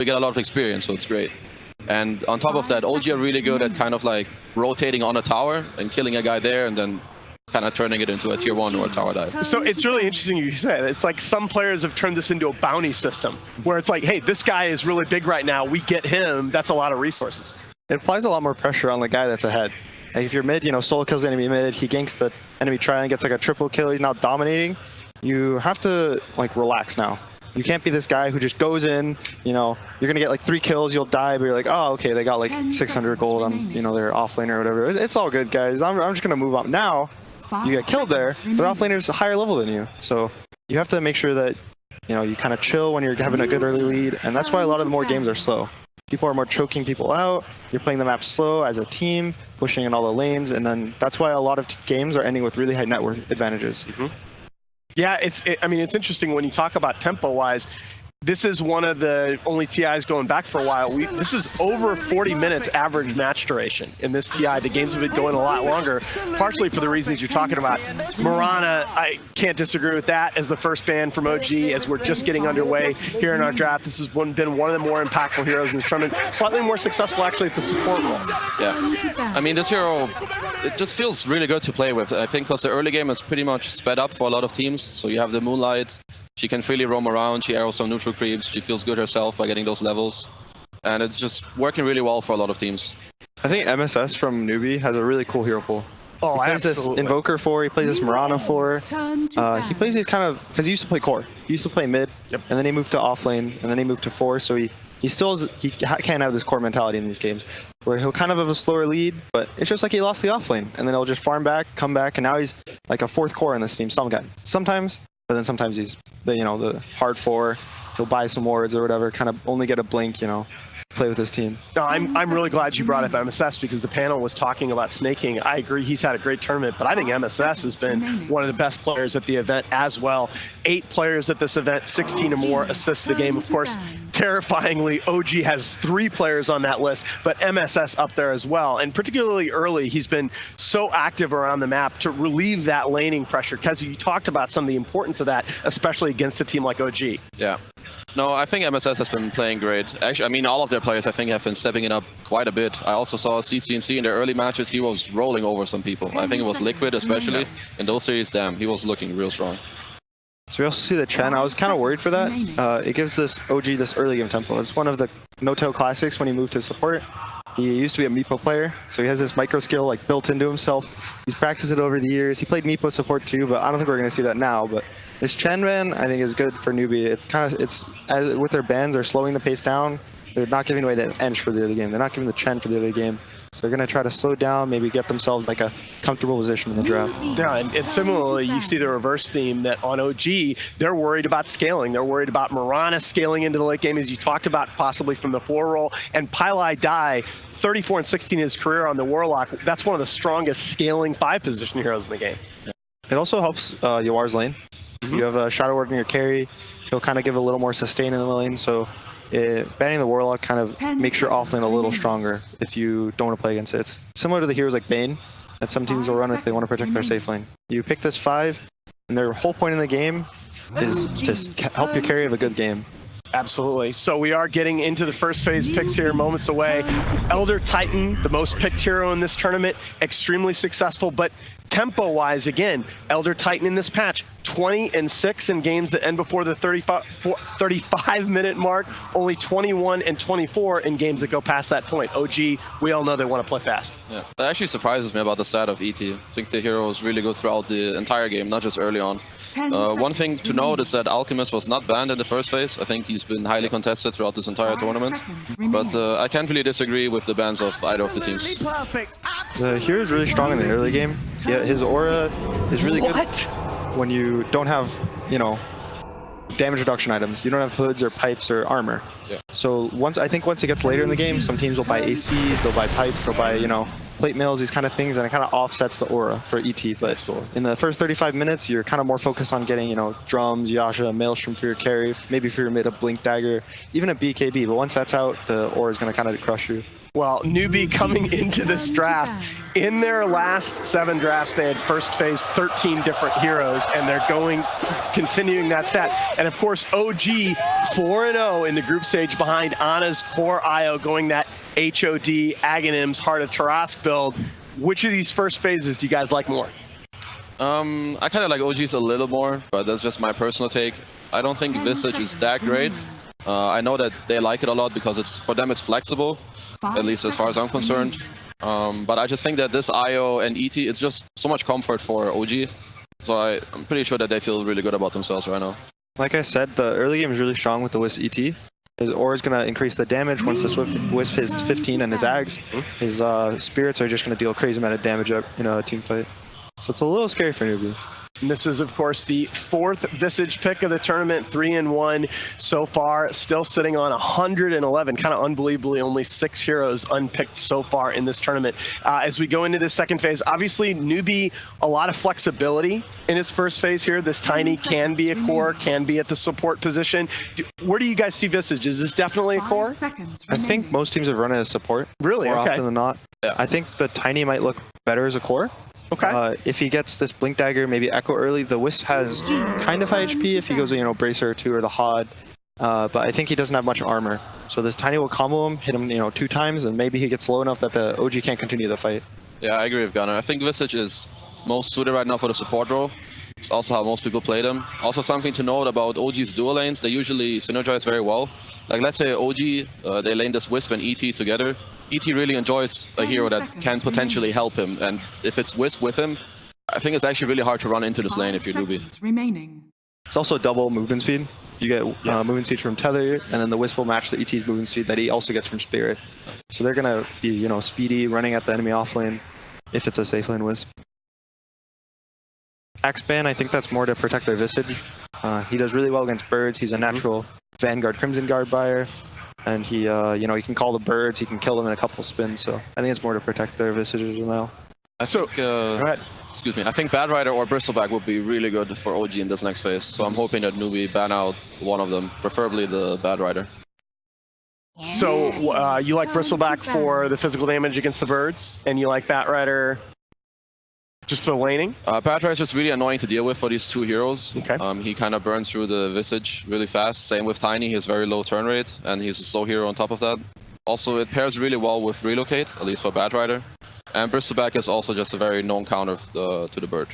we get a lot of experience, so it's great. And on top of that, OG are really good at kind of like rotating on a tower and killing a guy there, and then kind of turning it into a tier 1 or a tower dive. So it's really interesting you said. It's like some players have turned this into a bounty system, where it's like, hey, this guy is really big right now. We get him. That's a lot of resources. It applies a lot more pressure on the guy that's ahead. Like if you're mid, solo kills the enemy mid, he ganks the enemy tri and gets like a triple kill, he's now dominating. You have to like relax now. You can't be this guy who just goes in, you're going to get like 3 kills, you'll die, but you're like, oh, okay, they got like 600 gold on, their offlaner or whatever. It's all good, guys. I'm just going to move on. Now, you get killed there, their offlaner's a higher level than you. So you have to make sure that, you kind of chill when you're having a good early lead, and that's why a lot of the more games are slow. People are more choking people out, you're playing the map slow as a team, pushing in all the lanes, and then that's why a lot of games are ending with really high net worth advantages. Yeah, I mean, it's interesting when you talk about tempo-wise. This is one of the only TIs going back for a while. This is over 40 minutes average match duration in this TI. The games have been going a lot longer, partially for the reasons you're talking about. Mirana, I can't disagree with that as the first ban from OG as we're just getting underway here in our draft. This has been one of the more impactful heroes in this tournament. Slightly more successful actually at the support role. Yeah, I mean, this hero, it just feels really good to play with. I think because the early game is pretty much sped up for a lot of teams. So you have the Moonlight. She can freely roam around, she arrows some neutral creeps, she feels good herself by getting those levels. And it's just working really well for a lot of teams. I think MSS from Newbee has a really cool hero pool. Oh, he plays this Invoker for, he plays this Mirana for. He plays these kind of, because he used to play core. He used to play mid, and then he moved to offlane, and then he moved to 4, so he can't have this core mentality in these games, where he'll kind of have a slower lead, but it's just like he lost the offlane, and then he'll just farm back, come back, and now he's like a 4th core in this team sometimes. But then sometimes he's the hard 4. He'll buy some wards or whatever, kind of only get a blink, play with his team. No, I'm really glad you brought up MSS because the panel was talking about snaking. I agree, he's had a great tournament, but I think MSS has been one of the best players at the event as well. 8 players at this event, 16 or more assists the game. Of course, terrifyingly, OG has 3 players on that list, but MSS up there as well. And particularly early, he's been so active around the map to relieve that laning pressure. Because you talked about some of the importance of that, especially against a team like OG. Yeah. No, I think MSS has been playing great. Actually, I mean, all of their players, I think, have been stepping it up quite a bit. I also saw CCNC in their early matches. He was rolling over some people. I think it was Liquid, especially. In those series, damn, he was looking real strong. So we also see the Chen. I was kind of worried for that. It gives this OG this early game tempo. It's one of the no-tail classics when he moved to support. He used to be a Meepo player, so he has this micro skill like built into himself. He's practiced it over the years. He played Meepo support too, but I don't think we're going to see that now. But this Chen ban, I think, is good for Newbee. With their bans, they're slowing the pace down. They're not giving away the Ench for the early game. They're not giving the Chen for the early game. So they're going to try to slow down, maybe get themselves like a comfortable position in the draft. Yeah, and similarly, you see the reverse theme that on OG, they're worried about scaling. They're worried about Mirana scaling into the late game, as you talked about, possibly from the 4 role. And Pylai Dai, 34 and 16 in his career on the Warlock. That's one of the strongest scaling 5 position heroes in the game. It also helps Yawar's lane. You have a Shadow Ward in your carry. He'll kind of give a little more sustain in the lane. So banning the Warlock kind of makes your offlane a little stronger if you don't want to play against it. It's similar to the heroes like Bane that some teams will run if they want to protect their safe lane. You pick this 5, and their whole point in the game is to help you carry have a good game. Absolutely. So we are getting into the first phase picks here, moments away. Elder Titan, the most picked hero in this tournament, extremely successful, but tempo-wise, again, Elder Titan in this patch, 20 and 6 in games that end before the 35-minute mark, only 21 and 24 in games that go past that point. OG, we all know they want to play fast. Yeah, that actually surprises me about the stat of ET. I think the hero is really good throughout the entire game, not just early on. One thing to note is that Alchemist was not banned in the first phase. I think he's been highly contested throughout this entire tournament. But I can't really disagree with the bans of either of the teams. The hero is really strong in the early game. Yeah, his aura is really good when you don't have, damage reduction items. You don't have hoods or pipes or armor. Yeah. So once it gets later in the game, some teams will buy ACs, they'll buy pipes, they'll buy, plate mails, these kind of things, and it kind of offsets the aura for ET. But in the first 35 minutes, you're kind of more focused on getting, drums, Yasha, Maelstrom for your carry, maybe for your mid a Blink Dagger, even a BKB. But once that's out, the aura is going to kind of crush you. Well, Newbee coming into this draft, in their last 7 drafts, they had first phase 13 different heroes, and they're continuing that stat. And of course, OG 4-0 in the group stage behind Ana's Core IO, going that HOD, Aghanims, Heart of Tarask build. Which of these first phases do you guys like more? I kind of like OG's a little more, but that's just my personal take. I don't think Visage is that great. I know that they like it a lot because for them it's flexible, at least as far as I'm concerned. But I just think that this IO and ET, it's just so much comfort for OG. So I'm pretty sure that they feel really good about themselves right now. Like I said, the early game is really strong with the Wisp ET. His aura is going to increase the damage once the Wisp hits 15 and his Ags. His spirits are just going to deal crazy amount of damage in a team fight. So it's a little scary for Newbee. And this is, of course, the 4th Visage pick of the tournament, 3-1 so far, still sitting on 111. Kind of unbelievably, only 6 heroes unpicked so far in this tournament. As we go into this second phase, obviously, Newbee, a lot of flexibility in his first phase here. This Tiny can be a core, can be at the support position. Where do you guys see Visage? Is this definitely a core? I think most teams have run it as support. Really? More okay. often than not. Yeah. I think the Tiny might look better as a core. Okay. If he gets this Blink Dagger, maybe Echo early, the Wisp has kind of high HP if he goes, Bracer or 2 or the Hod. But I think he doesn't have much armor. So this Tiny will combo him, hit him, 2 times, and maybe he gets low enough that the OG can't continue the fight. Yeah, I agree with Gunnar. I think Visage is most suited right now for the support role. It's also how most people play them. Also something to note about OG's dual lanes, they usually synergize very well. Like let's say OG, they lane this Wisp and ET together. ET really enjoys a hero that can potentially help him, and if it's Wisp with him, I think it's actually really hard to run into this lane if you're Newbee. It's also double movement speed. You get movement speed from Tether, and then the Wisp will match the ET's movement speed that he also gets from Spirit. So they're gonna be, speedy, running at the enemy off lane, if it's a safe lane Wisp. Axeban, I think that's more to protect their Visage. He does really well against birds. He's a natural Vanguard Crimson Guard buyer. And he, he can call the birds, he can kill them in a couple spins, so I think it's more to protect their Visages now. I think, excuse me, I think Bad Rider or Bristleback would be really good for OG in this next phase, so I'm hoping that Newbee ban out one of them, preferably the Bad Rider. So you like Bristleback for the physical damage against the birds, and you like Bat Rider just for the laning? Bad Rider is just really annoying to deal with for these 2 heroes. Okay. He kind of burns through the Visage really fast. Same with Tiny, he has very low turn rate, and he's a slow hero on top of that. Also, it pairs really well with Relocate, at least for Bad Rider. And Bristleback is also just a very known counter to the bird.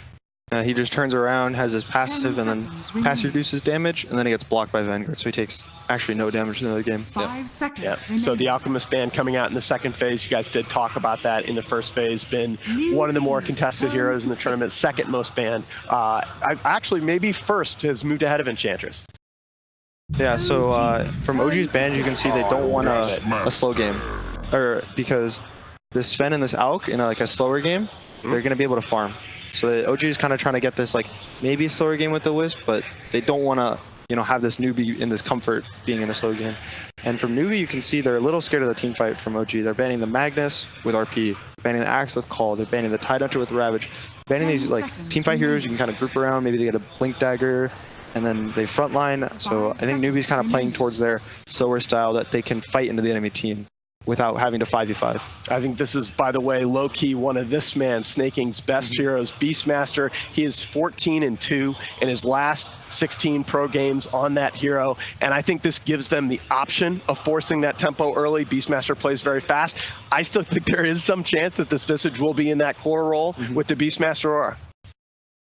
He just turns around, has his passive, and then passive reduces damage, and then he gets blocked by Vanguard, so he takes actually no damage in the game. 5 seconds. Yeah. So the Alchemist ban coming out in the second phase, you guys did talk about that in the first phase, been one of the more contested heroes in the tournament, second most banned. Actually, maybe first has moved ahead of Enchantress. Yeah, so from OG's ban, you can see they don't want a slow game, because this Sven and this Alk in a slower game, they're going to be able to farm. So the OG is kind of trying to get this maybe a slower game with the Wisp, but they don't want to have this Newbee in this comfort being in a slow game. And from Newbee, you can see they're a little scared of the team fight from OG. They're banning the Magnus with RP, banning the Axe with Call, they're banning the Tide Hunter with Ravage, banning these team fight heroes you can kind of group around. Maybe they get a Blink Dagger, and then they frontline. So I think Newbee's kind of playing towards their slower style that they can fight into the enemy team without having to 5v5. I think this is, by the way, low-key one of this man, Snaking's best heroes, Beastmaster. He is 14-2 in his last 16 pro games on that hero, and I think this gives them the option of forcing that tempo early. Beastmaster plays very fast. I still think there is some chance that this Visage will be in that core role with the Beastmaster aura.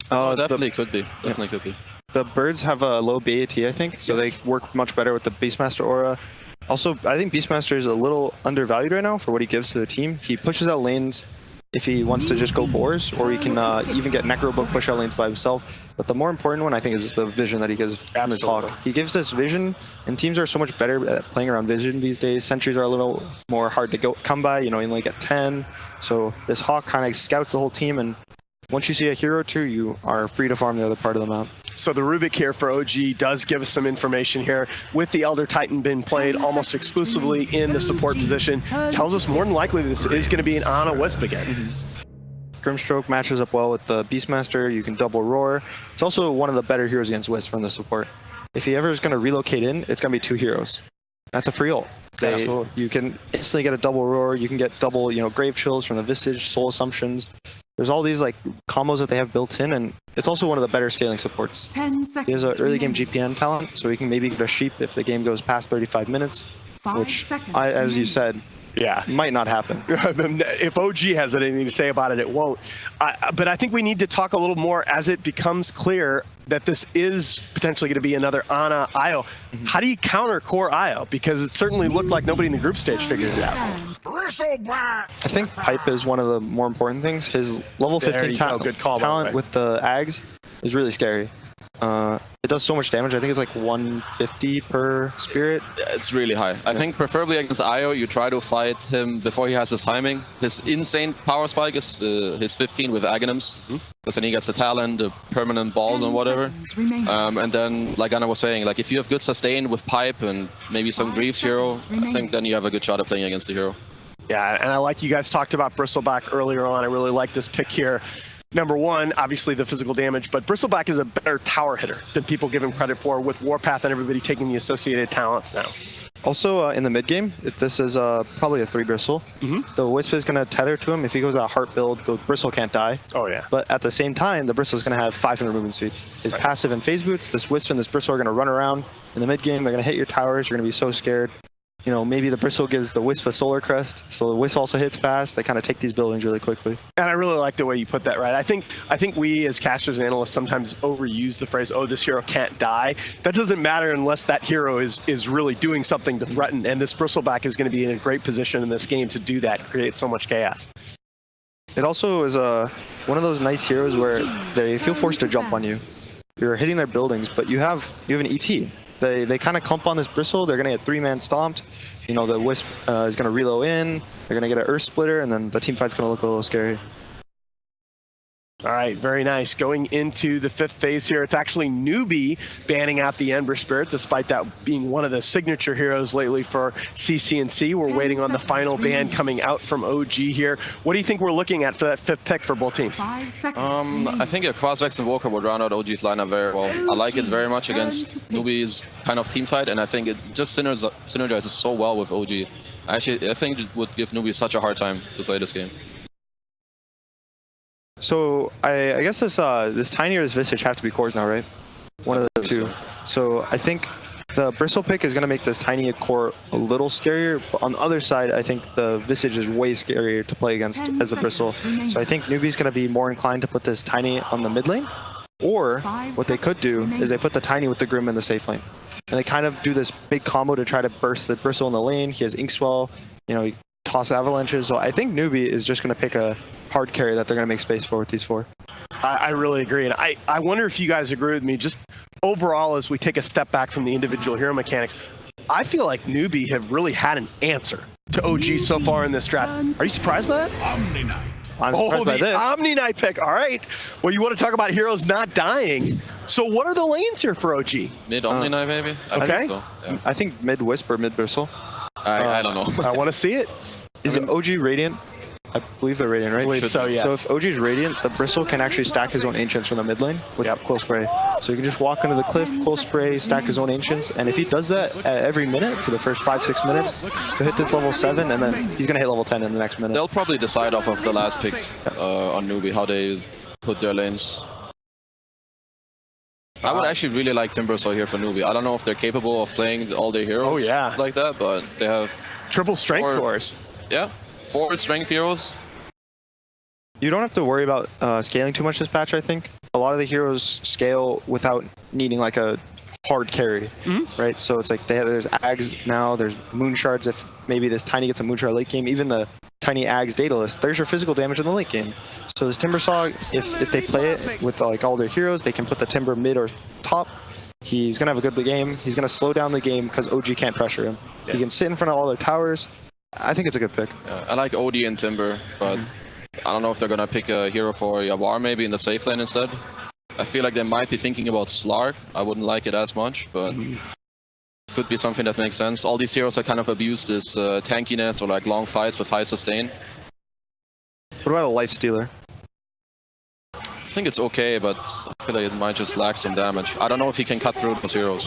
Oh, definitely could be. Definitely could be. The birds have a low BAT, I think, so they work much better with the Beastmaster aura. Also, I think Beastmaster is a little undervalued right now for what he gives to the team. He pushes out lanes if he wants to just go boars, or he can even get Necrobook push out lanes by himself. But the more important one, I think, is just the vision that he gives from his Hawk. He gives us vision, and teams are so much better at playing around vision these days. Sentries are a little more hard to come by, you only get 10. So this Hawk kind of scouts the whole team, and once you see a hero or two, you are free to farm the other part of the map. So the Rubik here for OG does give us some information here. With the Elder Titan being played almost exclusively in the support position, tells us more than likely this is going to be an Ana Wisp again. Grimstroke matches up well with the Beastmaster. You can double roar. It's also one of the better heroes against Wisp from the support. If he ever is going to relocate in, it's going to be 2 heroes. That's a free ult. You can instantly get a double roar. You can get double, grave chills from the Visage, soul assumptions. There's all these like combos that they have built in, and it's also one of the better scaling supports. 10 seconds. He has an early game GPN talent, so he can maybe get a sheep if the game goes past 35 minutes, 5 which, seconds as you said, might not happen. If OG has anything to say about it, it won't. But I think we need to talk a little more as it becomes clear that this is potentially going to be another Ana IO. How do you counter core IO? Because it certainly looked like nobody in the group stage figured it out. I think Pipe is one of the more important things. His level 15 talent with the Ags is really scary. It does so much damage. I think it's like 150 per spirit. It's really high. I think preferably against IO, you try to fight him before he has his timing. His insane power spike is his 15 with Aghanims, because then he gets the talent, the permanent balls and whatever. And then, like Anna was saying, like if you have good sustain with Pipe and maybe some Greaves hero, I think then you have a good shot at playing against the hero. Yeah, and I like you guys talked about Bristleback earlier on. I really like this pick here. Number one, obviously the physical damage, but Bristleback is a better tower hitter than people give him credit for, with Warpath and everybody taking the associated talents now. Also, in the mid game, if this is probably a 3 Bristle, the Wisp is going to tether to him. If he goes out Heart build, the Bristle can't die. Oh, yeah. But at the same time, the Bristle is going to have 500 movement speed. His passive and phase boots, this Wisp and this Bristle are going to run around. In the mid game, they're going to hit your towers. You're going to be so scared. Maybe the Bristle gives the Wisp a Solar Crest, so the Wisp also hits fast. They kind of take these buildings really quickly. And I really like the way you put that, right? I think we as casters and analysts sometimes overuse the phrase, oh, this hero can't die. That doesn't matter unless that hero is really doing something to threaten, and this Bristleback is going to be in a great position in this game to do that, create so much chaos. It also is one of those nice heroes where they feel forced to jump on you. You're hitting their buildings, but you have an ET. They kind of clump on this Bristle. They're going to get 3-man stomped. The Wisp is going to reload in. They're going to get an Earth Splitter, and then the team fight's going to look a little scary. All right, very nice. Going into the 5th phase here, it's actually Newbee banning out the Ember Spirit, despite that being one of the signature heroes lately for CCNC. We're waiting on the final ban coming out from OG here. What do you think we're looking at for that 5th pick for both teams? 5 seconds I think a Crossvex and Walker would round out OG's lineup very well. I like it very much against Newbee's kind of team fight, and I think it just synergizes so well with OG. I think it would give Newbee such a hard time to play this game. So I guess this Tiny or this Visage have to be cores now, right? One of the two. So I think the Bristle pick is going to make this Tiny core a little scarier. But on the other side, I think the Visage is way scarier to play against as the Bristle. So I think Newbee's going to be more inclined to put this Tiny on the mid lane. Or what they could do is they put the Tiny with the Grim in the safe lane. And they kind of do this big combo to try to burst the Bristle in the lane. He has Inkswell, he toss avalanches. So I think Newbee is just going to pick a hard carry that they're going to make space for with these 4. I really agree. And I wonder if you guys agree with me, just overall, as we take a step back from the individual hero mechanics, I feel like Newbee have really had an answer to OG so far in this draft. Are you surprised by that? Omni Knight. I'm surprised by this. Omni Knight pick. All right. Well, you want to talk about heroes not dying. So what are the lanes here for OG? Mid Omni Knight, maybe? Okay. I think so. Yeah. I think mid Wisp or mid Bristle. I don't know. I want to see it. Is it OG Radiant? I believe they're Radiant, right? I believe so, yes. So if OG's Radiant, the Bristle can actually stack his own Ancients from the mid lane with Quill Spray. So you can just walk under the cliff, Quill Spray, stack his own Ancients, and if he does that every minute for the first 5-6 minutes, he'll hit this level 7, and then he's going to hit level 10 in the next minute. They'll probably decide off of the last pick on Newbee, how they put their lanes. I would actually really like Timbersaw here for Newbee. I don't know if they're capable of playing all their heroes like that, but they have... Triple strength cores. Yeah, 4 strength heroes. You don't have to worry about scaling too much this patch, I think. A lot of the heroes scale without needing like a hard carry, right? So it's like there's Ags now, there's Moon Shards if maybe this Tiny gets a Moon Shard late game, even the Tiny Ags Daedalus, there's your physical damage in the late game. So this Timbersaw, if they play it with like all their heroes, they can put the Timber mid or top. He's going to have a good game. He's going to slow down the game because OG can't pressure him. He can sit in front of all their towers. I think it's a good pick. I like OD and Timber, but I don't know if they're gonna pick a hero for Yawar maybe in the safe lane instead. I feel like they might be thinking about Slark. I wouldn't like it as much, but could be something that makes sense. All these heroes are kind of abused this tankiness or like long fights with high sustain. What about a life stealer? I think it's okay, but I feel like it might just lack some damage. I don't know if he can cut through those heroes.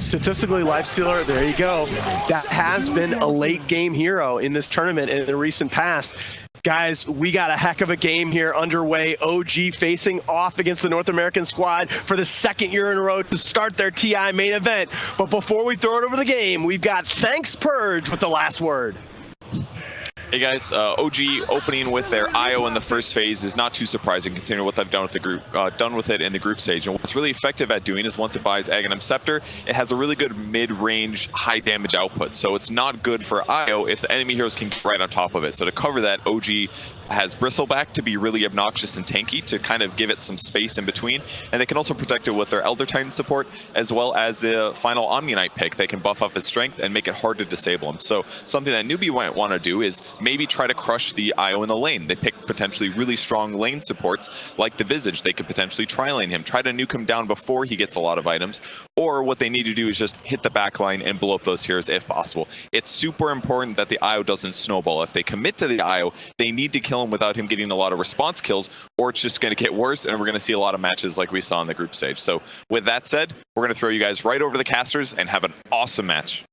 Statistically, Lifestealer, there you go. That has been a late game hero in this tournament in the recent past. Guys, we got a heck of a game here underway. OG facing off against the North American squad for the second year in a row to start their TI main event. But before we throw it over the game, we've got Thanks Purge with the last word. Hey guys, OG opening with their IO in the first phase is not too surprising considering what they've done with the group, in the group stage. And what's really effective at doing is once it buys Aghanim Scepter, it has a really good mid-range, high damage output. So it's not good for IO if the enemy heroes can get right on top of it. So to cover that, OG has Bristleback to be really obnoxious and tanky to kind of give it some space in between. And they can also protect it with their Elder Titan support as well as the final Omni Knight pick. They can buff up his strength and make it hard to disable him. So something that Newbee might want to do is maybe try to crush the IO in the lane. They pick potentially really strong lane supports like the Visage. They could potentially tri-lane him, try to nuke him down before he gets a lot of items. Or what they need to do is just hit the back line and blow up those heroes if possible. It's super important that the IO doesn't snowball. If they commit to the IO, they need to kill him without him getting a lot of response kills, or it's just going to get worse and we're going to see a lot of matches like we saw in the group stage. So with that said, we're going to throw you guys right over the casters and have an awesome match.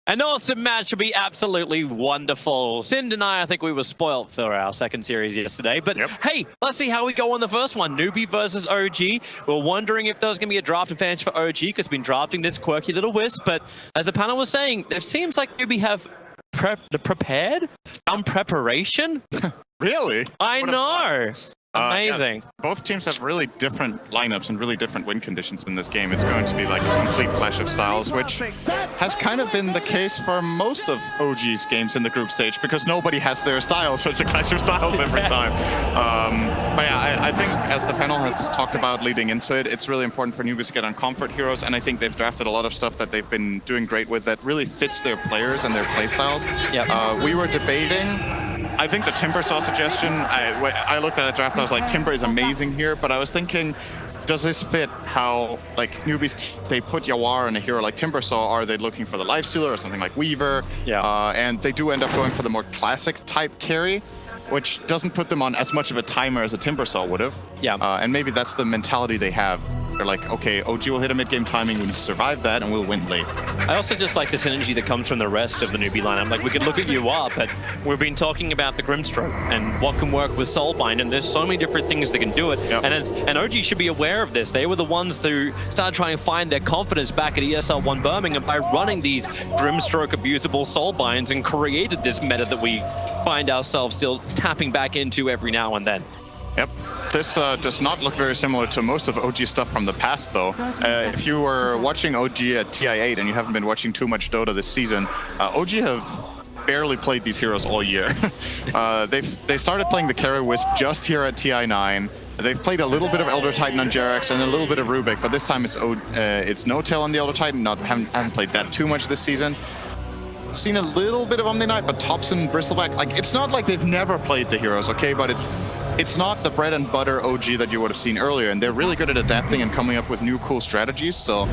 An awesome match would be absolutely wonderful. Sind and I think we were spoilt for our second series yesterday. But hey, let's see how we go on the first one. Newbee versus OG. We're wondering if there's going to be a draft advantage for OG because we've been drafting this quirky little wisp. But as the panel was saying, it seems like Newbee have prepared? Some preparation? Really? I know. Amazing. Yeah, both teams have really different lineups and really different win conditions in this game. It's going to be like a complete clash of styles, which has kind of been the case for most of OG's games in the group stage because nobody has their style, so it's a clash of styles every time. But yeah, I think as the panel has talked about leading into it, it's really important for newbies to get on comfort heroes, and I think they've drafted a lot of stuff that they've been doing great with that really fits their players and their playstyles. We were debating. I think the Timbersaw suggestion, I looked at the draft, I was like, Timber is amazing here, but I was thinking, does this fit how, like, newbies, they put Yawar in a hero like Timbersaw, are they looking for the Lifestealer or something like Weaver? And they do end up going for the more classic type carry, which doesn't put them on as much of a timer as a Timbersaw would have. And maybe that's the mentality they have. They're like, okay, OG will hit a mid-game timing, we need to survive that, and we'll win late. I also just like this energy that comes from the rest of the newbie lineup. Like, we could look at Yawar, but we've been talking about the Grimstroke and what can work with Soulbind, and there's so many different things that can do it. And OG should be aware of this. They were the ones who started trying to find their confidence back at ESL1 Birmingham by running these Grimstroke abusable Soulbinds and created this meta that we find ourselves still tapping back into every now and then. This does not look very similar to most of OG stuff from the past, though. If you were watching OG at TI8 and you haven't been watching too much Dota this season, OG have barely played these heroes all year. They started playing the Carry Wisp just here at TI9. They've played a little bit of Elder Titan on Jerax and a little bit of Rubik, but this time it's No-Tail on the Elder Titan. Haven't played that too much this season. Seen a little bit of Omni Knight, but Thompson, Bristleback, like, it's not like they've never played the heroes, okay? But it's not the bread and butter OG that you would have seen earlier, and they're really good at adapting and coming up with new cool strategies. So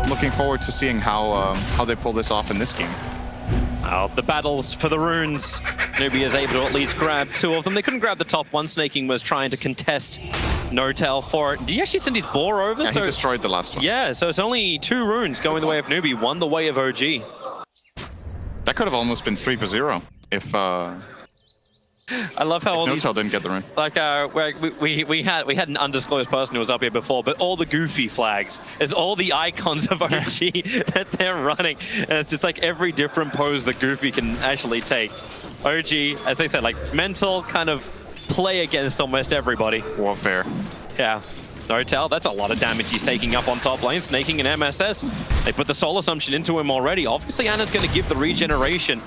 looking forward to seeing how they pull this off in this game. The battles for the runes. Newbee is able to at least grab two of them. They couldn't grab the top one. Snaking was trying to contest No-Tail for it. Did he actually send his boar over? Yeah, he destroyed the last one. Yeah, so it's only 2 runes going the way of Newbee, 1 the way of OG. That could have almost been 3-0 if I love how all these No-Tail didn't get the rune. Like we had an undisclosed person who was up here before, but all the goofy flags is all the icons of OG that they're running, and it's just like every different pose that Goofy can actually take. OG, as they said, like mental kind of play against almost everybody. Warfare. Yeah. No-Tail, that's a lot of damage he's taking up on top lane, snaking an MSS. They put the Soul Assumption into him already. Obviously, Anna's going to give the regeneration.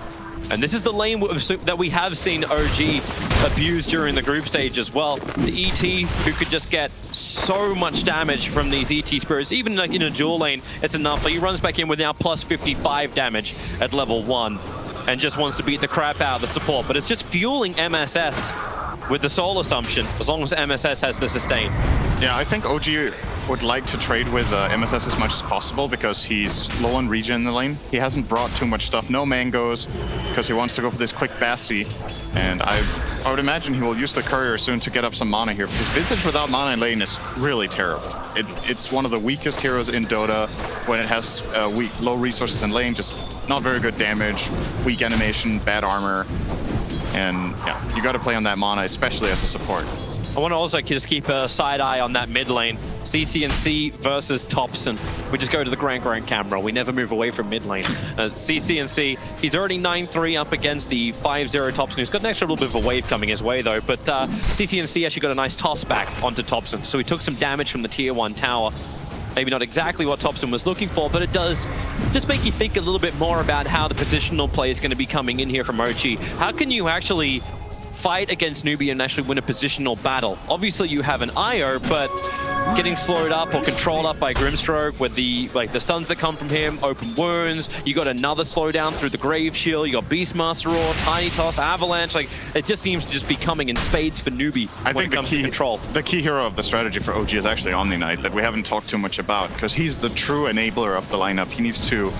And this is the lane that we have seen OG abuse during the group stage as well. The ET, who could just get so much damage from these ET spirits, even like in a dual lane, it's enough. So he runs back in with now plus 55 damage at level 1. and just wants to beat the crap out of the support, but it's just fueling MSS with the Soul Assumption, as long as MSS has the sustain. Yeah, I think OG would like to trade with MSS as much as possible because he's low on regen in the lane. He hasn't brought too much stuff, no mangoes, because he wants to go for this quick Bassi. And I would imagine he will use the courier soon to get up some mana here, because Visage without mana in lane is really terrible. It's one of the weakest heroes in Dota when it has low resources in lane, just not very good damage, weak animation, bad armor. And yeah, you got to play on that mana, especially as a support. I want to also just keep a side eye on that mid lane. CCNC versus Topson. We just go to the Grand camera. We never move away from mid lane. CCNC, he's already 9-3 up against the 5-0 Topson, who's got an extra little bit of a wave coming his way though. But CCNC actually got a nice toss back onto Topson. So he took some damage from the tier 1 tower. Maybe not exactly what Topson was looking for, but it does just make you think a little bit more about how the positional play is going to be coming in here from OG. How can you actually fight against Newbee and actually win a positional battle? Obviously you have an IO, but getting slowed up or controlled up by Grimstroke with the stuns that come from him, open wounds, you got another slowdown through the Grave Shield, you got Beastmaster Roar, Tiny Toss, Avalanche, like it just seems to just be coming in spades for Newbee when it comes to control. The key hero of the strategy for OG is actually Omni Knight that we haven't talked too much about, because he's the true enabler of the lineup. He needs to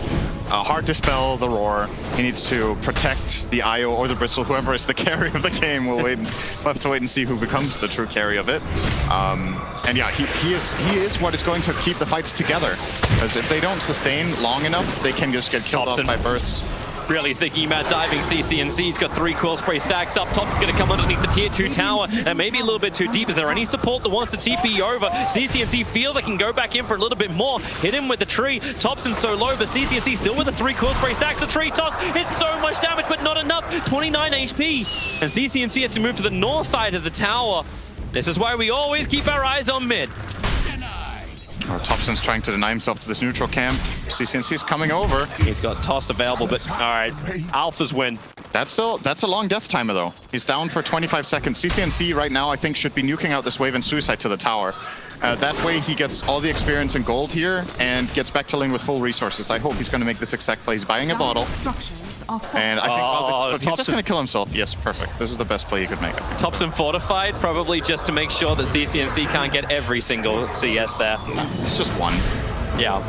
hard dispel the Roar, he needs to protect the IO or the Bristle, whoever is the carry of the game. We'll have to wait and see who becomes the true carry of it. And yeah, he is what is going to keep the fights together, because if they don't sustain long enough, they can just get killed off by burst. Really thinking about diving CCNC. He's got 3 Quill Spray stacks up top. He's going to come underneath the tier 2 tower and maybe a little bit too deep. Is there any support that wants to TP over? CCNC feels like he can go back in for a little bit more. Hit him with the tree. Topson's so low, but CCNC still with the 3 Quill Spray stacks. The tree toss. It's so much damage, but not enough. 29 HP. And CCNC has to move to the north side of the tower. This is why we always keep our eyes on mid. Topson's trying to deny himself to this neutral camp. CCNC's coming over. He's got toss available, but all right, Alphas win. That's a long death timer though. He's down for 25 seconds. CCNC right now I think should be nuking out this wave and suicide to the tower. That way he gets all the experience and gold here and gets back to lane with full resources. I hope he's going to make this exact play. He's buying a bottle. And I think he's just going to kill himself. Yes, perfect. This is the best play he could make. Topson fortified, probably just to make sure that CCNC can't get every single CS there. It's just one. Yeah.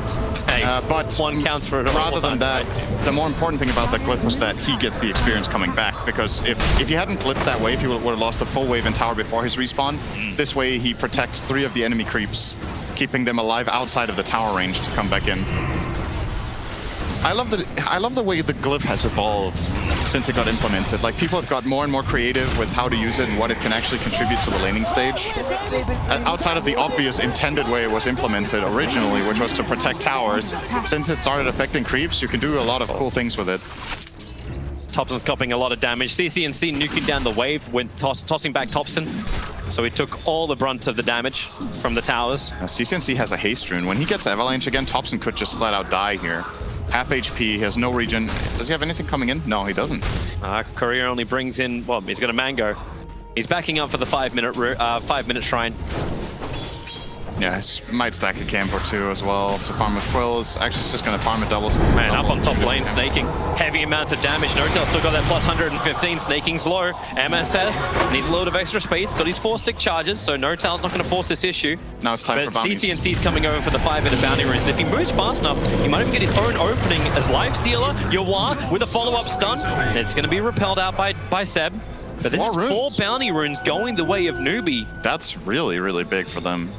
Hey, but one counts for it. Rather than that, the more important thing about that glyph was that he gets the experience coming back, because if he hadn't glyphed that wave, he would have lost a full wave in tower before his respawn. This way he protects 3 of the enemy creeps, keeping them alive outside of the tower range to come back in. I love the way the glyph has evolved since it got implemented. Like, people have got more and more creative with how to use it and what it can actually contribute to the laning stage. Outside of the obvious intended way it was implemented originally, which was to protect towers, since it started affecting creeps, you can do a lot of cool things with it. Topson's copying a lot of damage. CCNC nuking down the wave when tossing back Topson. So he took all the brunt of the damage from the towers. Now, CCNC has a haste rune. When he gets Avalanche again, Topson could just flat out die here. Half HP, he has no regen. Does he have anything coming in? No, he doesn't. Courier only brings in, well, he's got a Mango. He's backing up for the 5-minute shrine. Yeah, he might stack a camp or 2 as well to farm with Quills. Actually, it's just going to farm a double. Man, up on top lane, snaking. Heavy amounts of damage. Notel still got that plus 115. Snaking's low. MSS needs a little bit of extra space. Got his 4-stick charges, so Notel's not going to force this issue. Now it's time for bounties. CCNC's coming over for the 5-minute bounty runes. If he moves fast enough, he might even get his own opening as Lifestealer. Yawar with a follow-up stun. It's going to be repelled out by Seb. But this is 4 bounty runes going the way of Newbee. That's really, really big for them.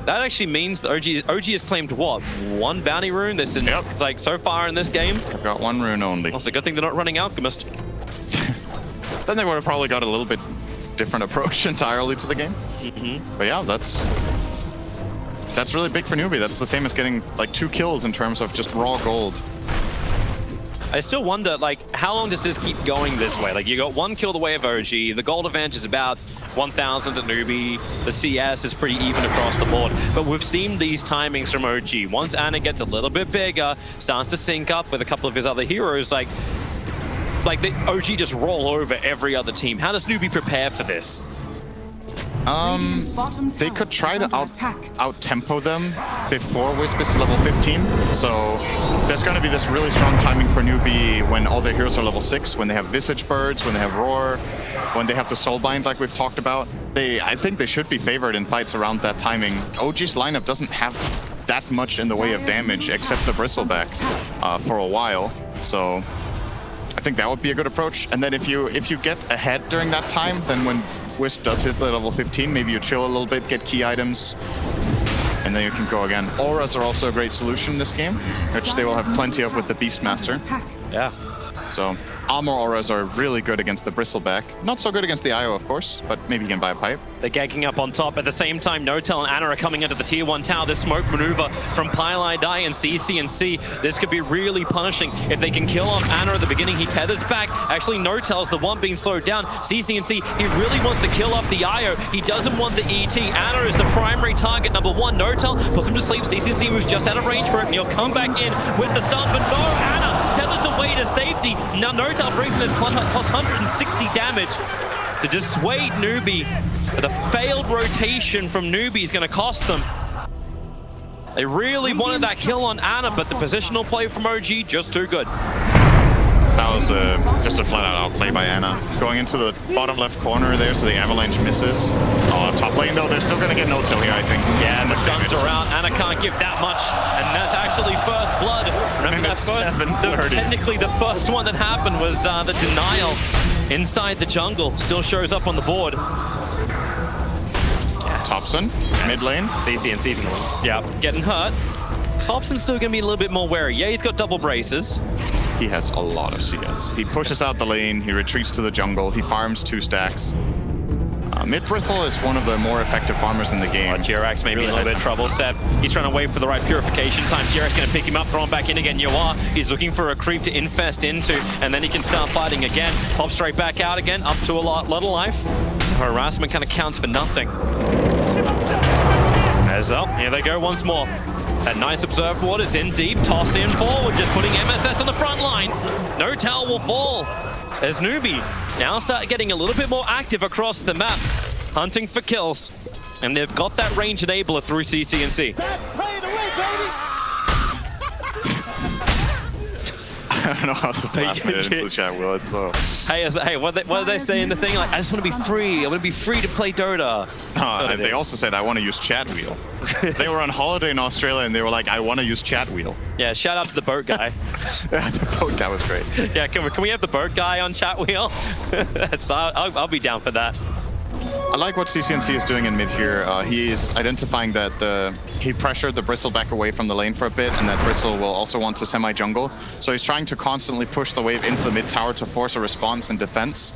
That actually means that OG has claimed what? 1 bounty rune? It's like so far in this game. I've got 1 rune only. Well, it's a good thing they're not running Alchemist. Then they would have probably got a little bit different approach entirely to the game. But yeah, that's really big for Newbee. That's the same as getting like 2 kills in terms of just raw gold. I still wonder, like, how long does this keep going this way? Like, you got 1 kill the way of OG, the gold advantage is about 1,000 to Newbee, the CS is pretty even across the board. But we've seen these timings from OG. Once Ana gets a little bit bigger, starts to sync up with a couple of his other heroes, like the OG just roll over every other team. How does Newbee prepare for this? They could try to out-tempo them before Wisp is level 15. So there's going to be this really strong timing for Newbee when all their heroes are level 6, when they have Visage Birds, when they have Roar, when they have the Soulbind like we've talked about. I think they should be favored in fights around that timing. OG's lineup doesn't have that much in the way of damage except the Bristleback for a while. So I think that would be a good approach. And then if you get ahead during that time, then when Wisp does hit the level 15, maybe you chill a little bit, get key items, and then you can go again. Auras are also a great solution in this game, which they will have plenty of with the Beastmaster. Yeah. So armor auras are really good against the Bristleback. Not so good against the IO, of course, but maybe you can buy a pipe. They're ganking up on top. At the same time, Notel and Ana are coming into the tier 1 tower. This smoke maneuver from Pylai Dai and CC&C. This could be really punishing. If they can kill off Ana at the beginning, he tethers back. Actually, Notel's the one being slowed down. CC&C, he really wants to kill off the IO. He doesn't want the ET. Ana is the primary target. Number 1, Notel puts him to sleep. CC&C moves just out of range for it, and he'll come back in with the stun, but no, Ana tethers away to safety. Now Notel brings in his plus 160 damage to dissuade Newbee. The failed rotation from Newbee is going to cost them. They really wanted that kill on Ana, but the positional play from OG just too good. That was just a flat-out outplay by Ana. Going into the bottom left corner there, so the Avalanche misses. Top lane though, they're still going to get no-till here, I think. Yeah, and the stuns are out. Ana can't give that much, and that's actually first blood. Remember that technically the first one that happened was the denial inside the jungle. Still shows up on the board. Thompson, mid lane. CC and season. Yeah, getting hurt. Thompson's still going to be a little bit more wary. Yeah, he's got double braces. He has a lot of CS. He pushes out the lane, he retreats to the jungle, he farms 2 stacks. Mid-Bristle is one of the more effective farmers in the game. Jirax may be in a little bit of trouble. Seb, he's trying to wait for the right purification time. Jirax going to pick him up, throw him back in again. Yoa, he's looking for a creep to infest into, and then he can start fighting again. Pop straight back out again, up to a lot of life. Harassment kind of counts for nothing. As up, here they go once more. That nice observe ward is in deep, toss in forward, just putting MSS on the front lines. Notel will fall as Newbee now start getting a little bit more active across the map, hunting for kills. And they've got that range enabler through CC&C. I don't know how to slap it into the chat, Will. It's so... Hey, what did they say in the thing? Like, I just want to be free. I want to be free to play Dota. They also said, I want to use chat wheel. They were on holiday in Australia and they were like, I want to use chat wheel. Yeah, shout out to the boat guy. Yeah, the boat guy was great. Yeah, can we have the boat guy on chat wheel? I'll be down for that. I like what CC&C is doing in mid here. He is identifying that he pressured the Bristleback away from the lane for a bit, and that Bristle will also want to semi-jungle. So he's trying to constantly push the wave into the mid tower to force a response and defense,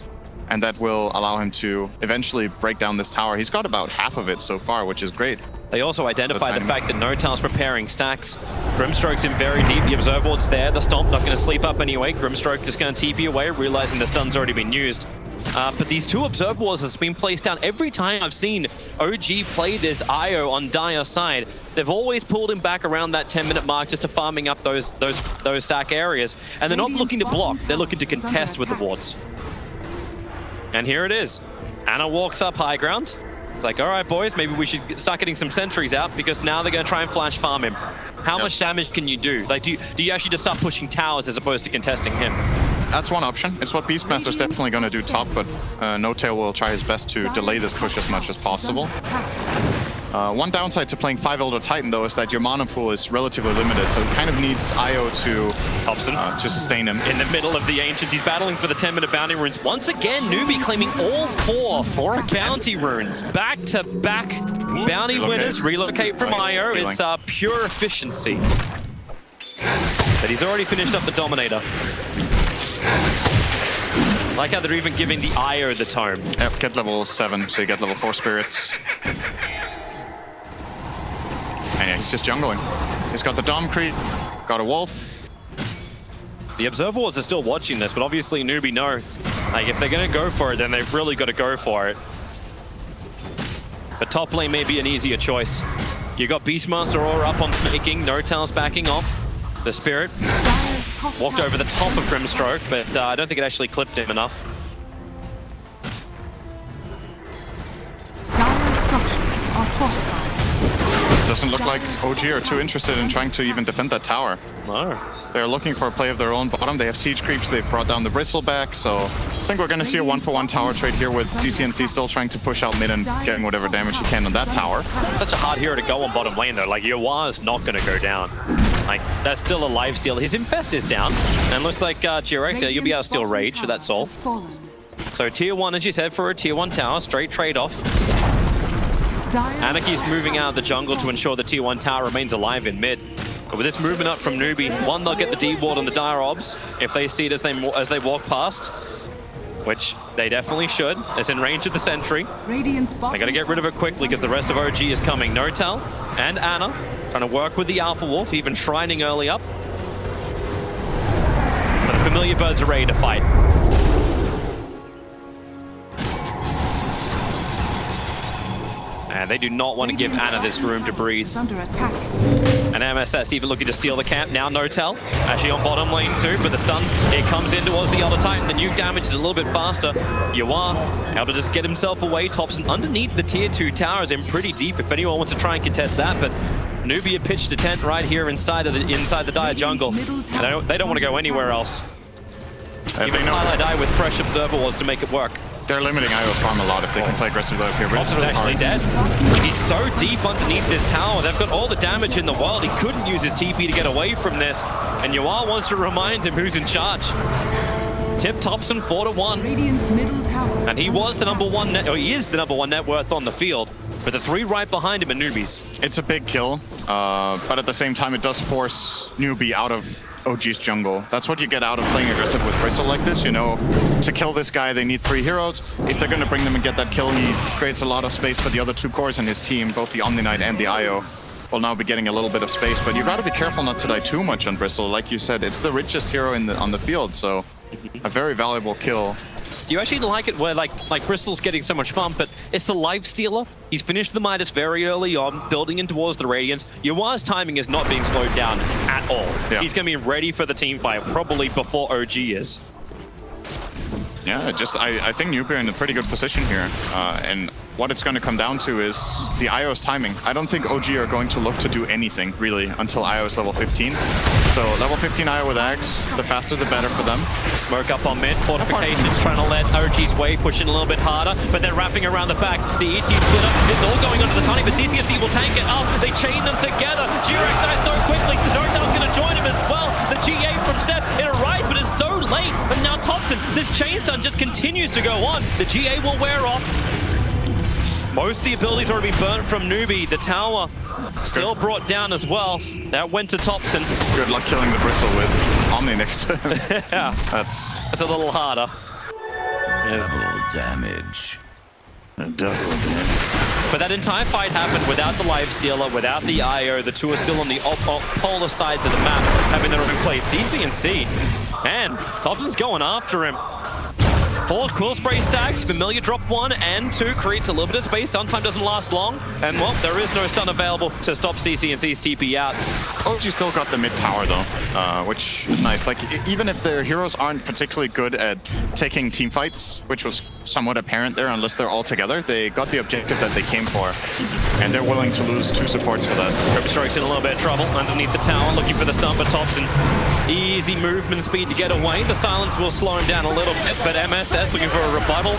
and that will allow him to eventually break down this tower. He's got about half of it so far, which is great. They also identify the fact that Notel's preparing stacks. Grimstroke's in very deep. The Observe Ward's there. The Stomp not going to sleep up anyway. Grimstroke just going to TP away, realizing the stun's already been used. But these 2 Observe Walls has been placed down every time I've seen OG play this IO on Dire's side. They've always pulled him back around that 10-minute mark just to farming up those stack areas. And they're not looking to block, they're looking to contest with the wards. And here it is. Ana walks up high ground. It's like, all right, boys, maybe we should start getting some sentries out because now they're going to try and flash farm him. How much damage can you do? Like, do you actually just start pushing towers as opposed to contesting him? That's one option. It's what Beastmaster's definitely going to do top, but No-Tail will try his best to delay this push as much as possible. One downside to playing 5 Elder Titan, though, is that your mana pool is relatively limited, so he kind of needs IO to sustain him. In the middle of the Ancients, he's battling for the 10-minute bounty runes. Once again, Newbee claiming all 4 bounty runes. Back-to-back bounty winners relocate from IO. It's pure efficiency. But he's already finished up the Dominator. Like how they're even giving the IO the tome. Yep, get level 7, so you get level 4 spirits. And yeah, he's just jungling. He's got the Dom creep, got a Wolf. The Observer Wards are still watching this, but obviously Newbee know. Like, if they're going to go for it, then they've really got to go for it. But top lane may be an easier choice. You got Beastmaster Aura up on snaking, Notel's backing off. The Spirit walked over the top of Grimstroke, but I don't think it actually clipped him enough. Doesn't look like OG are too interested in trying to even defend that tower. No. They're looking for a play of their own bottom. They have siege creeps. They've brought down the Bristleback. So I think we're going to see a 1-for-1 tower trade here with CCNC still trying to push out mid and getting whatever damage he can on that tower. Such a hard hero to go on bottom lane, though. Like, Yawa's not going to go down. Like, that's still a life steal. His Infest is down. And looks like GRX, yeah, you'll be able to steal Rage, so that's all. So tier 1, as you said, for a tier 1 tower. Straight trade-off. Anarchy's moving out of the jungle to ensure the tier 1 tower remains alive in mid. But with this movement up from Newbee, one, they'll get the D-ward on the Dire Obs if they see it as they walk past, which they definitely should. It's in range of the sentry. They got to get rid of it quickly because the rest of OG is coming. Notel and Ana trying to work with the Alpha Wolf, even shrining early up. But the familiar birds are ready to fight. And they do not want to give Ana this room to breathe. And MSS even looking to steal the camp. Now Notel, actually on bottom lane too, but the stun, it comes in towards the other Titan. The nuke damage is a little bit faster. Yawa able to just get himself away. Thompson underneath the tier 2 towers in pretty deep if anyone wants to try and contest that, but Newbee had pitched a tent right here inside the Dire jungle. And they don't want to go anywhere else. Even Highlight Eye with fresh Observer Wars to make it work. They're limiting Io's farm a lot if they can play aggressively up here. Thompson's actually dead. He's so deep underneath this tower. They've got all the damage in the world. He couldn't use his TP to get away from this. And Yawa wants to remind him who's in charge. Tip Thompson 4-1. And he was the he is the number 1 net worth on the field. But the 3 right behind him are Newbees. It's a big kill, but at the same time, it does force Newbee out of OG's jungle. That's what you get out of playing aggressive with Bristle like this, you know. To kill this guy, they need 3 heroes. If they're going to bring them and get that kill, he creates a lot of space for the other 2 cores in his team. Both the Omni Knight and the IO will now be getting a little bit of space, but you got to be careful not to die too much on Bristle. Like you said, it's the richest hero on the field, so a very valuable kill. Do you actually like it where like Bristol's getting so much fun, but it's the life stealer? He's finished the Midas very early on, building in towards the Radiance. Yawa's timing is not being slowed down at all. Yeah. He's going to be ready for the team fight, probably before OG is. Yeah, I think Newbee are in a pretty good position here. And what it's going to come down to is the IO's timing. I don't think OG are going to look to do anything, really, until IO is level 15. So level 15 IO with Axe, the faster the better for them. Smoke up on mid, Fortifications trying to let OG's wave push in a little bit harder, but they're wrapping around the back. The ET splitter is all going onto the Tiny, but CCNC will tank it up. They chain them together. G-Rex dies so quickly. Notel's going to join him as well. The GA from Seth, it arrives, but it's so late. And now Thompson, this chain stun just continues to go on. The GA will wear off. Most of the abilities already been burnt from Newbee. The tower still brought down as well. That went to Thompson. Good luck killing the Bristle with Omni next to him. Yeah, that's a little harder. Double damage. But that entire fight happened without the life stealer, without the IO. The 2 are still on the polar sides of the map, having their own play. CCNC, and Thompson's going after him. 4 Quill Spray stacks, Familiar drop 1 and 2, creates a little bit of space. Stun doesn't last long, and well, there is no stun available to stop CCNC's TP out. OG still got the mid tower though, which is nice. Like, even if their heroes aren't particularly good at taking team fights, which was somewhat apparent there unless they're all together, they got the objective that they came for, and they're willing to lose 2 supports for that. Strike's in a little bit of trouble underneath the tower, looking for the stun, but Thompson, easy movement speed to get away. The silence will slow him down a little bit, but MSS looking for a rebuttal.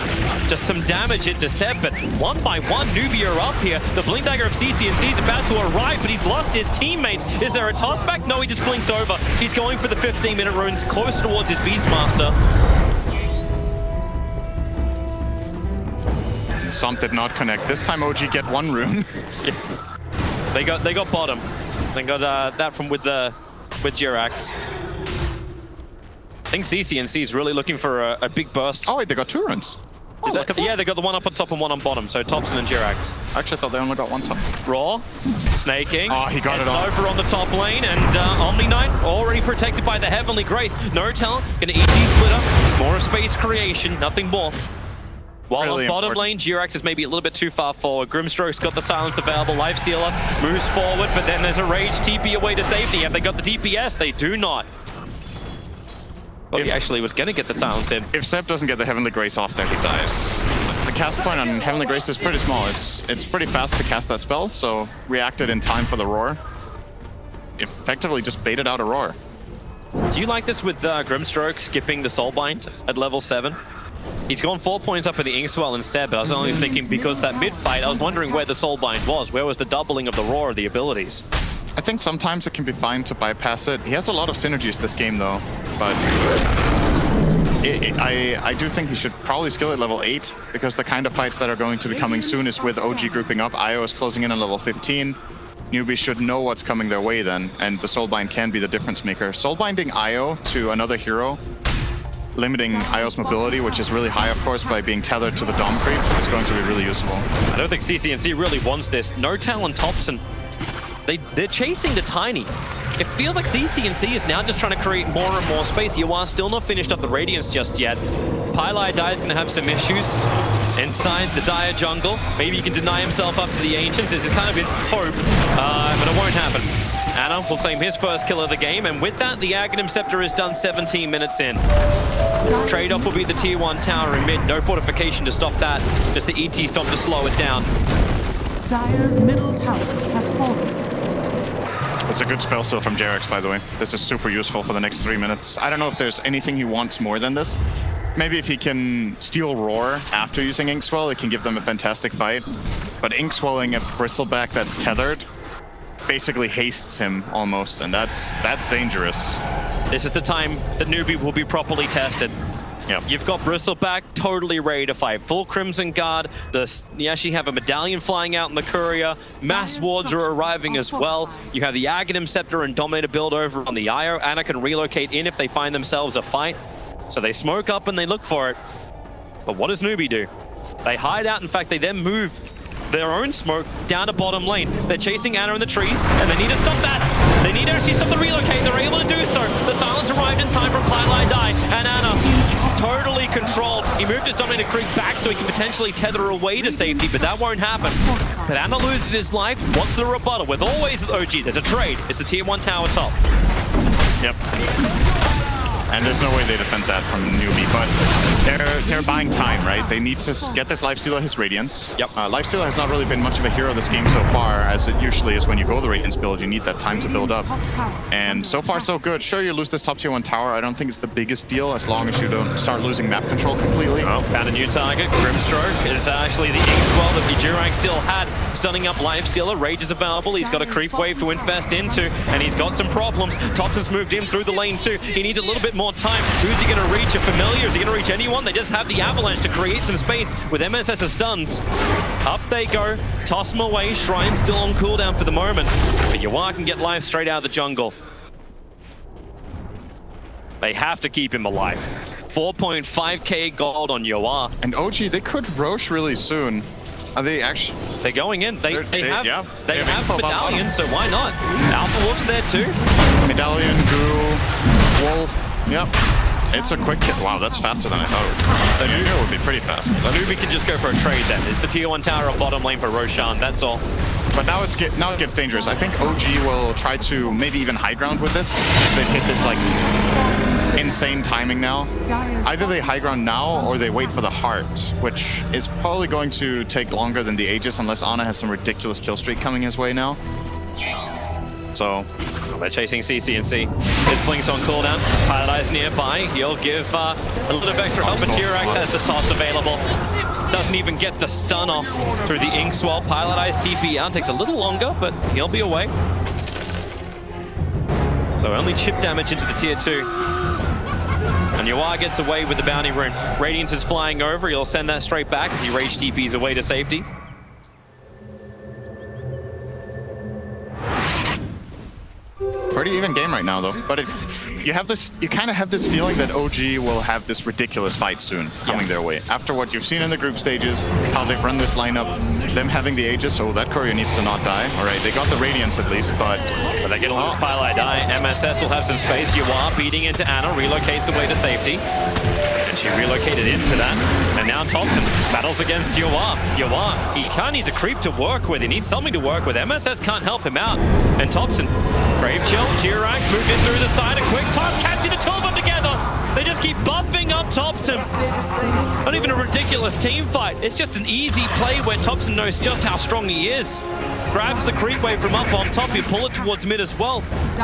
Just some damage into Seb, but 1 by 1, Newbee are up here. The Blink Dagger of CCNC is about to arrive, but he's lost his teammates. Is there a toss back? No, he just blinks over. He's going for the 15-minute runes, close towards his Beastmaster. Stomp did not connect. This time OG get 1 rune. Yeah. They got bottom. They got that from with Jirax. I think CCNC is really looking for a big burst. Oh wait, they got 2 runes. Oh, yeah, they got the 1 up on top and 1 on bottom. So Thompson and Jirax. Actually, I thought they only got 1 top. Raw, snaking. Oh, he got it off. Over on the top lane, and Omni Knight already protected by the Heavenly Grace. Notel gonna ET splitter. It's more space creation, nothing more. While really on bottom lane, Jirax is maybe a little bit too far forward. Grimstroke's got the silence available. Life Stealer moves forward, but then there's a Rage TP away to safety. Have they got the DPS? They do not. Well, he actually was going to get the silence in. If Seb doesn't get the Heavenly Grace off there, he dies. the cast point on Heavenly Grace is pretty small. It's pretty fast to cast that spell, so reacted in time for the roar. Effectively just baited out a roar. Do you like this with Grimstroke skipping the Soulbind at level 7? He's gone 4 points up in the Inkswell instead, but I was only thinking because that mid-fight, I was wondering where the Soulbind was. Where was the doubling of the roar of the abilities? I think sometimes it can be fine to bypass it. He has a lot of synergies this game though, but I do think he should probably skill at level 8, because the kind of fights that are going to be coming soon is with OG grouping up. IO is closing in on level 15. Newbie should know what's coming their way then, and the Soulbind can be the difference maker. Soulbinding IO to another hero, limiting IO's mobility, which is really high of course by being tethered to the Dom creep, is going to be really useful. I don't think CCNC really wants this. No Talon Thompson. They're chasing the Tiny. It feels like CCNC is now just trying to create more and more space. You are still not finished up the Radiance just yet. Pylai Dai is going to have some issues inside the Dire jungle. Maybe he can deny himself up to the Ancients. This is kind of his hope, but it won't happen. Ana will claim his first kill of the game, and with that, the Aghanim Scepter is done 17 minutes in. Trade-off will be the tier 1 tower in mid. No fortification to stop that. Just the ET stop to slow it down. Dire's middle tower has fallen. It's a good spell still from Jerax, by the way. This is super useful for the next 3 minutes. I don't know if there's anything he wants more than this. Maybe if he can steal Roar after using Inkswell, it can give them a fantastic fight. But Inkswelling a Bristleback that's tethered basically hastes him almost, and that's dangerous. This is the time that Newbee will be properly tested. Yep. You've got Bristleback totally ready to fight. Full Crimson Guard. You actually have a Medallion flying out in the Courier. Mass Wards are arriving as well. You have the Aghanim Scepter and Dominator build over on the IO. Ana can relocate in if they find themselves a fight. So they smoke up and they look for it. But what does Newbee do? They hide out. In fact, they then move their own smoke down to bottom lane. They're chasing Ana in the trees, and they need to stop that. They need to actually stop the relocate. They're able to do so. The silence arrived in time from Pylai Dai, and Ana totally controlled. He moved his Dominator Creep back so he can potentially tether away to safety, but that won't happen. But Ana loses his life. What's the rebuttal? With always OG, there's a trade. It's the tier 1 tower top. Yep. And there's no way they defend that from Newbee, but they're buying time, right? They need to get this Lifestealer his Radiance. Yep. Lifestealer has not really been much of a hero this game so far, as it usually is when you go the Radiance build. You need that time to build up. And so far so good. Sure, you lose this top tier 1 tower. I don't think it's the biggest deal as long as you don't start losing map control completely. Oh, found a new target. Grimstroke is actually the Inkswell that the Durag still had. Stunning up Lifestealer. Rage is available. He's got a creep wave to infest into, and he's got some problems. Thompson's moved in through the lane too. He needs a little bit more time. Who's he going to reach? A familiar? Is he going to reach anyone? They just have the Avalanche to create some space with MSS's stuns. Up they go. Toss them away. Shrine still on cooldown for the moment. But Yawar can get life straight out of the jungle. They have to keep him alive. 4.5k gold on Yawar. And OG, they could Roche really soon. Are they actually? They're going in. They have info Medallion, so why not? Alpha Wolf's there too. Medallion, Goo, Wolf. Yep. It's a quick hit. Wow, that's faster than I thought it would. So Newbee would be pretty fast. Newbee can just go for a trade then. It's the tier 1 tower on bottom lane for Roshan, that's all. But now it gets dangerous. I think OG will try to maybe even high ground with this. They've hit this like insane timing now. Either they high ground now or they wait for the heart, which is probably going to take longer than the Aegis unless Ana has some ridiculous kill streak coming his way now. So they're chasing CCNC. His Blink's on cooldown. Pylai's nearby. He'll give a little bit of extra help, but Jirak has the toss available. Doesn't even get the stun off through the Inkswell. Pylai's TP out. Takes a little longer, but he'll be away. So only chip damage into the tier 2. And Yawar gets away with the bounty rune. Radiance is flying over. He'll send that straight back as he rage TPs away to safety. Pretty even game right now, though. But you kind of have this feeling that OG will have this ridiculous fight soon coming their way. After what you've seen in the group stages, how they've run this lineup, them having the Aegis. Oh, that courier needs to not die. All right, they got the Radiance at least, but they're going to lose Pylai Dai. MSS will have some space. Yawar beating into Ana, relocates away to safety. And she relocated into that. And now Thompson battles against Yawar. Yawar, he kind of needs a creep to work with. He needs something to work with. MSS can't help him out. And Thompson, Brave Chill, Jirax moved in through the side. A quick toss, catching the two of them together. They just just keep buffing up Thompson. Not even a ridiculous team fight. It's just an easy play where Thompson knows just how strong he is. Grabs the creep wave from up on top, you pull it towards mid as well.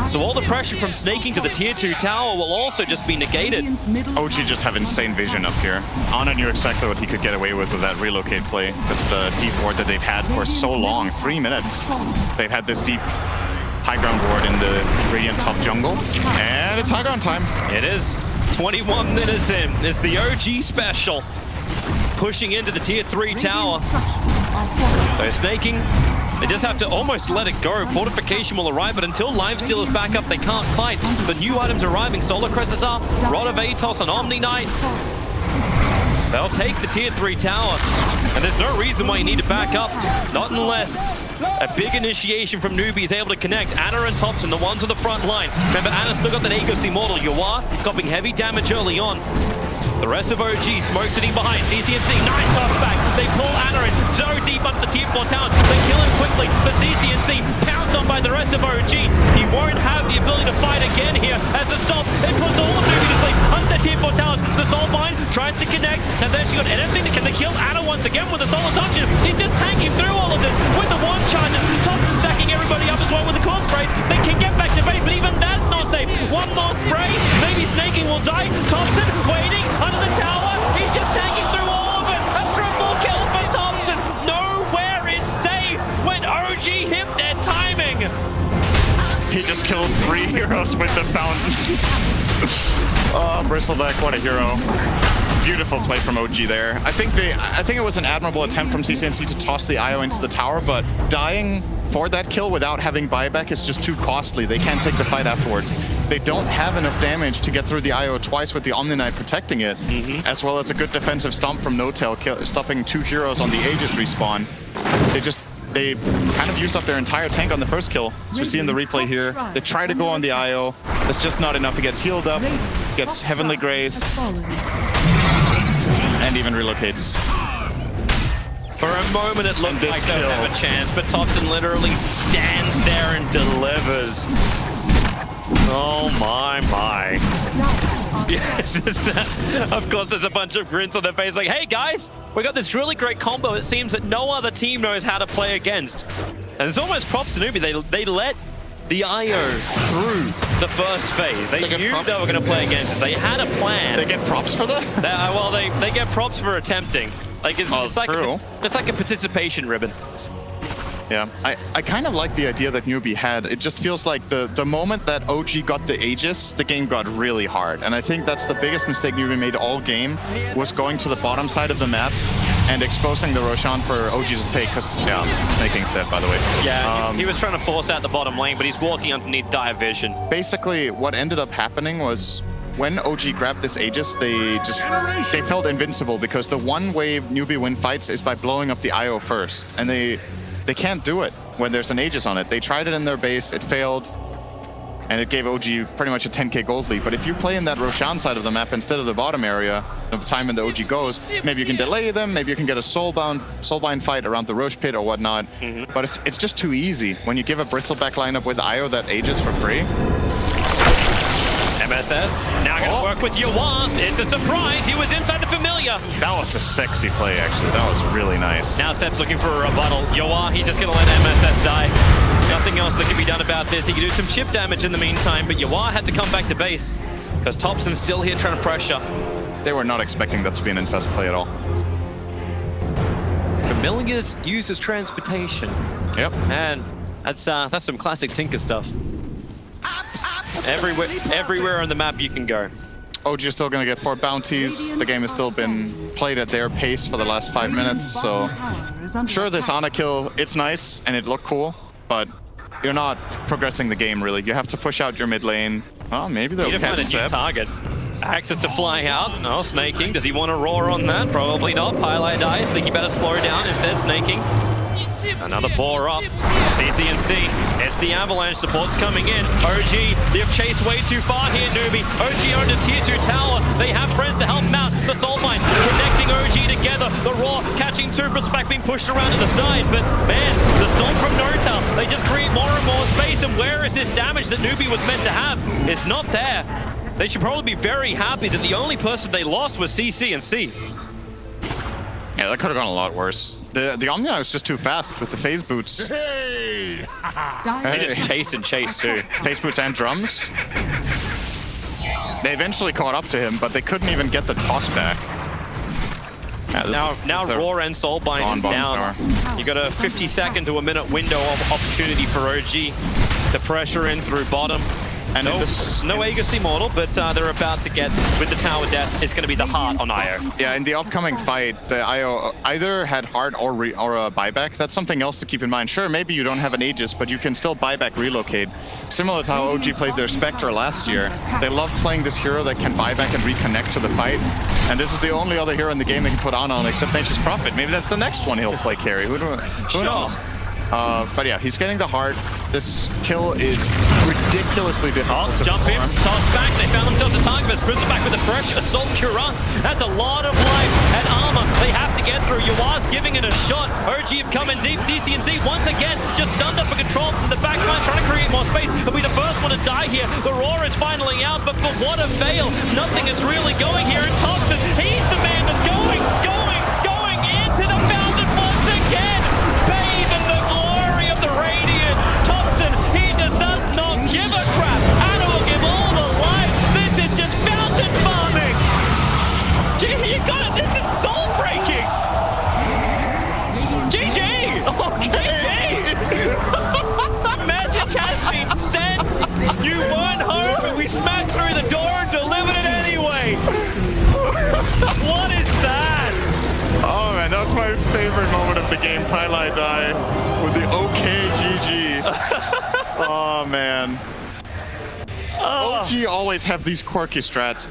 So all the pressure from snaking to the tier 2 tower will also just be negated. OG just have insane vision up here. Ana knew exactly what he could get away with that relocate play because of the deep ward that they've had for so long, 3 minutes. They've had this deep high ground ward in the gradient top jungle, and it's high ground time. It is. 21 minutes in. It's the OG special. Pushing into the tier 3 tower. So snaking. They just have to almost let it go. Fortification will arrive, but until Lifesteal is back up, they can't fight. The new items arriving. Solar Crest is up. Rod of Atos and Omni Knight. They'll take the tier 3 tower. And there's no reason why you need to back up. Not unless a big initiation from Newbee is able to connect. Ana and Thompson, the ones on the front line. Remember, Ana's still got that Aegis Immortal. Yuwa copying heavy damage early on. The rest of OG, Smoke sitting behind. CCNC, nice off back. They pull Ana in so deep under the tier 4 towers. They kill him quickly, but CCNC pounced on by the rest of OG. He won't have the ability to fight again here. As a stop, it puts all of Newbee to sleep under the tier 4 towers. The Soulbind tries to connect. And then she got anything that can kill Ana once again with the Solar Touches. He's just tanking through all of this with the one charges. Thompson stacking everybody up as well with the core sprays. They can get back to base, but even that's not safe. One more spray, maybe Snaking will die. Thompson waiting under the tower. He's just tanking through all of it. A triple kill for Thompson. Nowhere is safe when OG hit their timing. He just killed 3 heroes with the fountain. Oh, Bristleback, what a hero. Beautiful play from OG there. I think it was an admirable attempt from CCNC to toss the IO into the tower, but dying for that kill without having buyback is just too costly. They can't take the fight afterwards. They don't have enough damage to get through the IO twice with the Omni Knight protecting it, as well as a good defensive stomp from No-Tail, stopping 2 heroes on the Aegis respawn. They kind of used up their entire tank on the first kill. As we see in the replay here, they try to go on the IO. That's just not enough. He gets healed up, gets Heavenly Graced, and even relocates. For a moment it looked like they have a chance, but Thompson literally stands there and delivers. Oh my. Yes, of course there's a bunch of grins on their face like, hey guys, we got this really great combo it seems that no other team knows how to play against. And it's almost props to Newbee. They let the IO through the first phase. They knew they were going to play against us. They had a plan. They get props for that? Well, they get props for attempting. Like it's like a participation ribbon. Yeah, I kind of like the idea that Newbee had. It just feels like the moment that OG got the Aegis, the game got really hard. And I think that's the biggest mistake Newbee made all game, was going to the bottom side of the map and exposing the Roshan for OG to take, because, Snaking's dead, by the way. Yeah, he was trying to force out the bottom lane, but he's walking underneath dire vision. Basically, what ended up happening was, when OG grabbed this Aegis, they felt invincible, because the one way Newbee win fights is by blowing up the IO first. And they can't do it when there's an Aegis on it. They tried it in their base, it failed, and it gave OG pretty much a 10k gold lead. But if you play in that Roshan side of the map instead of the bottom area, the time when the OG goes, maybe you can delay them, maybe you can get a soulbind fight around the Roche pit or whatnot. But it's just too easy when you give a Bristleback lineup with IO that Aegis for free. MSS now going to work with Yuwa. It's a surprise. He was inside the Familiar. That was a sexy play, actually. That was really nice. Now Seb's looking for a rebuttal. Yuwa, he's just going to let MSS die. Nothing else that can be done about this. He can do some chip damage in the meantime, but Yuwa had to come back to base because Thompson's still here trying to pressure. They were not expecting that to be an infest play at all. Familiar's used as transportation. Yep. And that's some classic Tinker stuff. Everywhere on the map you can go. OG is still going to get 4 bounties. The game has still been played at their pace for the last 5 minutes, so sure, this Ana kill, it's nice and it looked cool, but you're not progressing the game really. You have to push out your mid lane. Oh, maybe they'll catch Seb. New target. Access to fly out. Oh, Snaking. Does he want to roar on that? Probably not. Pylite dies. Think he better slow down. Instead, Snaking. Another pour up. CCNC. It's the avalanche. Support's coming in. OG, they've chased way too far here, Newbee. OG owned a tier 2 tower. They have friends to help him out. The Soulbind connecting OG together. The Raw catching 2 Perspec being pushed around to the side. But man, the Storm from No-Tail, they just create more and more space. And where is this damage that Newbee was meant to have? It's not there. They should probably be very happy that the only person they lost was CC and C. Yeah, that could have gone a lot worse. The Omnia was just too fast with the phase boots. They just chase and chase too. Phase boots and drums. They eventually caught up to him, but they couldn't even get the toss back. Yeah, now Roar and Soulbind is down. You got a 50-second to a minute window of opportunity for OG to pressure in through bottom. And no Aegis Immortal, but they're about to get, with the Tower Death, it's going to be the heart on IO. Yeah, in the upcoming fight, the IO either had heart or a buyback. That's something else to keep in mind. Sure, maybe you don't have an Aegis, but you can still buyback relocate. Similar to how OG played their Spectre last year. They love playing this hero that can buyback and reconnect to the fight. And this is the only other hero in the game they can put on except Nature's Prophet. Maybe that's the next one he'll play carry. Who knows? But yeah, he's getting the heart. This kill is ridiculously difficult to jump in, toss back. They found themselves a target, but Sprints back with the fresh Assault Cuirass. That's a lot of life and armor they have to get through. Yua's giving it a shot. OG have come in deep. CC&C once again just stunned up for control from the back line, trying to create more space. He'll be the first one to die here. The Roar is finally out, but what a fail. Nothing is really going here. And Thompson, he's the man that's going into the fountain once again. Bathe in the glory of the Radiant. Thompson, he does not give a crap. Anna will give all the life. This is just fountain farming. Gee, you got it. This is soul breaking. GG. Okay. Message has been sent. You weren't home, but we smacked through the door and delivered it anyway. What is that? Oh man, that was my favorite moment of the game. Pylai die with the OK GG. Oh man. OG always have these quirky strats.